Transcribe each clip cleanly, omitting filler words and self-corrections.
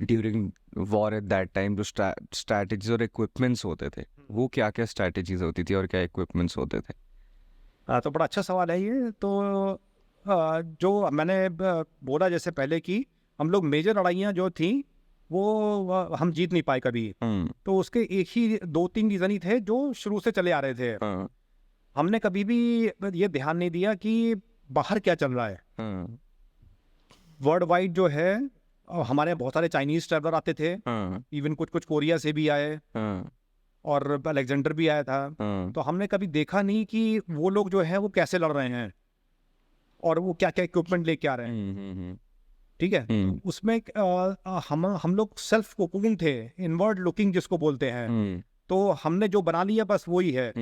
During war at that time जो strategies और equipments होते थे, वो क्या क्या स्ट्रैटेजीज होती थी और क्या इक्विपमेंट्स होते थे? तो बड़ा अच्छा सवाल है ये। तो जो मैंने बोला जैसे पहले कि हम लोग मेजर लड़ाइयाँ जो थी वो हम जीत नहीं पाए कभी। तो उसके एक ही 2-3 रीज़न ही थे जो शुरू से चले आ रहे थे। हमने कभी भी ये ध्यान नहीं दिया कि बाहर क्या चल रहा है। वर्ल्ड वाइड जो है हमारे बहुत सारे चाइनीज ट्रैवलर आते थे, इवन कुछ कुछ कोरिया से भी आए और अलेक्जेंडर भी आया था। तो हमने कभी देखा नहीं कि वो लोग जो है वो कैसे लड़ रहे हैं और वो क्या क्या इक्विपमेंट लेके आ रहे हैं। ठीक है, तो उसमें हम लोग सेल्फ कोकुन थे, इनवर्ड लुकिंग जिसको बोलते हैं। तो हमने जो बना लिया बस वही है।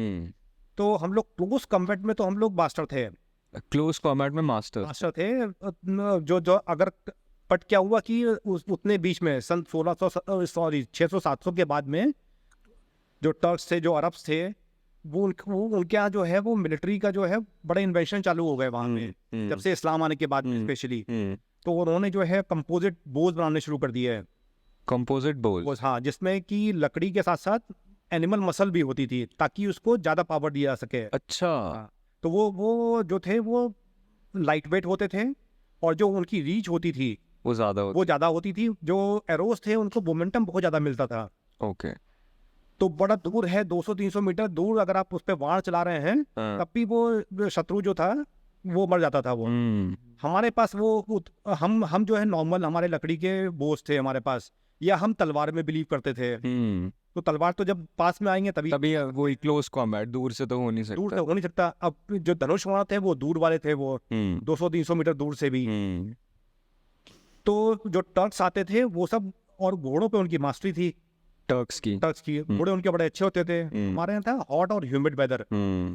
तो हम लोग क्लोज कम्बैट में तो हम लोग मास्टर थे। क्लोज कॉम्बैट में मास्टर थे जो अगर बट क्या हुआ कि उतने बीच में सन 600-700 के बाद में जो टर्क्स थे, जो अरब्स थे, वो उनके यहाँ जो है वो मिलिट्री का जो है बड़े इन्वेंशन चालू हो गए वहाँ में, जब से इस्लाम आने के बाद में स्पेशली। तो उन्होंने जो है कंपोजिट बोज बनाने शुरू कर दिए है। कंपोजिट बोज, हाँ, जिसमें कि लकड़ी के साथ साथ एनिमल मसल भी होती थी ताकि उसको ज़्यादा पावर दिया जा सके। अच्छा। तो वो जो थे वो लाइट वेट होते थे और जो उनकी रीच होती थी वो ज़्यादा होती थी। जो एरोस थे उनको मोमेंटम बहुत ज़्यादा मिलता था। ओके। तो बड़ा दूर है, 200-300 मीटर दूर अगर आप उस पर वार चला रहे हैं तब भी वो शत्रु जो था वो मर जाता था वो। हमारे पास वो हम जो है नॉर्मल हमारे लकड़ी के बोझ थे हमारे पास, या हम तलवार में बिलीव करते थे। तो तलवार तो जब पास में आएंगे तभी वही क्लोज कॉम्बैट, दूर से तो हो नहीं सकता। दूर से हो नहीं सकता। अब जो धनुष वाण थे वो दूर वाले थे, वो 200-300 मीटर दूर से भी। तो जो टर्क्स आते थे वो सब, और घोड़ों पे उनकी मास्टरी थी। टर्क्स की घोड़े उनके बड़े अच्छे होते थे। हमारे यहाँ था हॉट और ह्यूमिड वेदर,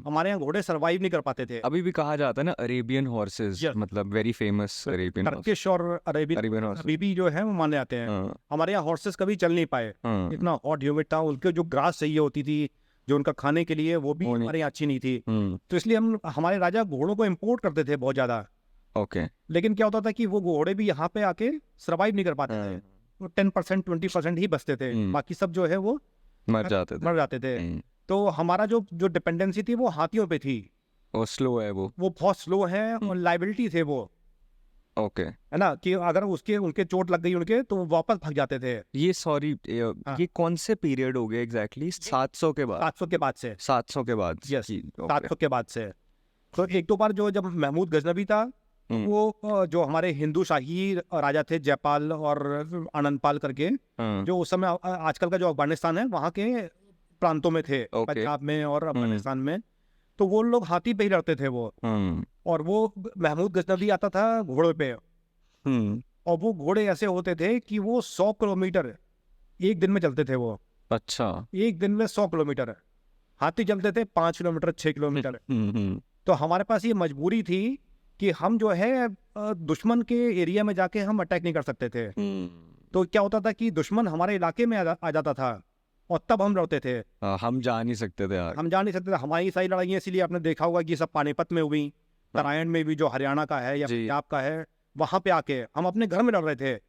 हमारे यहाँ घोड़े सरवाइव नहीं कर पाते थे। अभी भी कहा जाता है ना अरेबियन हॉर्सेस, मतलब वेरी फेमस अरेबियन टर्किश और अरेबियन अभी भी जो है वो माने जाते हैं। हमारे यहाँ हॉर्सेस कभी चल नहीं पाए, इतना हॉट ह्यूमिड था। उनके जो ग्रास चाहिए होती थी जो उनका खाने के लिए, वो भी हमारे यहाँ अच्छी नहीं थी। तो इसलिए हमारे राजा घोड़ों को इम्पोर्ट करते थे बहुत ज्यादा। ओके। लेकिन क्या होता था कि वो घोड़े भी यहाँ पे आके सर्वाइव नहीं कर पाते थे। 10% 20% ही बचते थे, बाकी सब जो है वो मर जाते थे। तो हमारा जो डिपेंडेंसी थी वो हाथियों पे थी। वो स्लो है, वो बहुत स्लो है और लाइबिलिटी थे वो। ओके, है ना, कि अगर उनके चोट लग गई उनके तो वो वापस भाग जाते थे। ये कौन से पीरियड हो गया एग्जैक्टली? 700 के बाद? 700 के बाद से। 700 के बाद, यस, 700 के बाद से। तो एक दो बार जो जब महमूद गजनबी था, वो जो हमारे हिंदू शाही राजा थे जयपाल और आनंदपाल करके, जो उस समय आजकल का जो अफगानिस्तान है वहाँ के प्रांतों में थे, पंजाब में और अफगानिस्तान में। तो वो लोग हाथी पे ही लड़ते थे वो। और वो महमूद गजनबी आता था घोड़े पे, और वो घोड़े ऐसे होते थे कि वो 100 किलोमीटर एक दिन में चलते थे वो। अच्छा, एक दिन में 100 किलोमीटर। हाथी चलते थे 5 किलोमीटर 6 किलोमीटर। तो हमारे पास ये मजबूरी थी कि हम जो है दुश्मन के एरिया में जाके हम अटैक नहीं कर सकते थे। तो क्या होता था कि दुश्मन हमारे इलाके में आ जाता था और तब हम लड़ते थे। हम जा नहीं सकते थे हमारी सारी लड़ाइयाँ, इसीलिए आपने देखा होगा कि सब पानीपत में हुई, नारायण में भी जो हरियाणा का है या पंजाब का है, वहां पे आके हम अपने घर में लड़ रहे थे।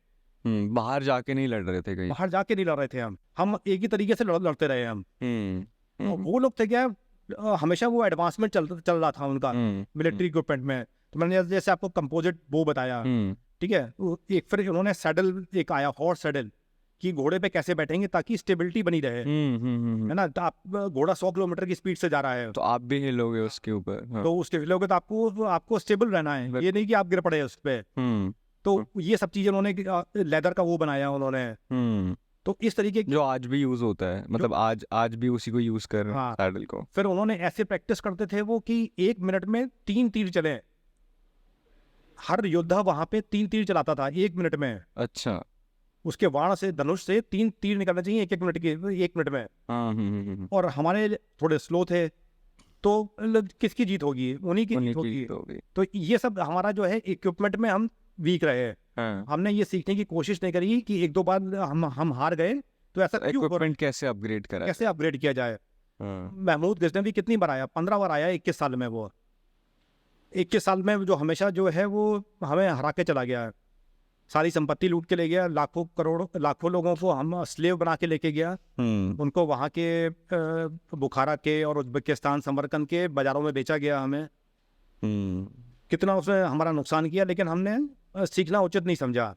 बाहर जाके नहीं लड़ रहे थे कहीं। बाहर जाके नहीं लड़ रहे थे हम एक ही तरीके से लड़ते रहे हम। वो लोग थे क्या, हमेशा वो एडवांसमेंट चल रहा था उनका मिलिट्री इक्विपमेंट में। तो मैंने जैसे आपको कंपोजिट बो बताया, ठीक है, एक फिर उन्होंने सैडल एक आया, हॉर्स सैडल, कि घोड़े पे कैसे बैठेंगे ताकि स्टेबिलिटी बनी रहे। है ना, तो आप घोड़ा 100 किलोमीटर की स्पीड से जा रहा है तो आप भी हिलोगे उसके ऊपर। तो उसके हिलोगे तो आपको स्टेबल रहना है, ये नहीं कि आप गिर पड़े उस पे। तो ये सब चीजें उन्होंने लेदर का वो बनाया उन्होंने। तो इस तरीके जो आज भी यूज होता है, मतलब आज भी उसी को यूज कर रहे हैं, सैडल को। फिर उन्होंने ऐसे प्रैक्टिस करते थे वो कि 1 मिनट में 3 तीर चले। हर योद्धा वहां पे 3 तीर चलाता था 1 मिनट में। अच्छा, उसके वाण से, धनुष से 3 तीर निकलना चाहिए 1 मिनट के 1 मिनट में। और हमारे थोड़े स्लो थे, तो किसकी जीत होगी? उन्हीं की जीत होगी। तो ये सब हमारा जो है इक्विपमेंट में हम वीक रहे। हमने ये सीखने की कोशिश नहीं करी कि एक दो बार हम हार गए तो ऐसा इक्विपमेंट कैसे अपग्रेड किया जाए। महमूद गजनवी कितनी बार आया? 15 बार आया 21 साल में। वो 21 साल में जो हमेशा जो है वो हमें हरा के चला गया है। सारी संपत्ति लूट के ले गया, लाखों करोड़ों लाखों लोगों को हम स्लेव बना के लेके गया, उनको वहाँ के बुखारा के और उज्बेकिस्तान समरकंद के बाजारों में बेचा गया हमें। कितना उसने हमारा नुकसान किया, लेकिन हमने सीखना उचित नहीं समझा।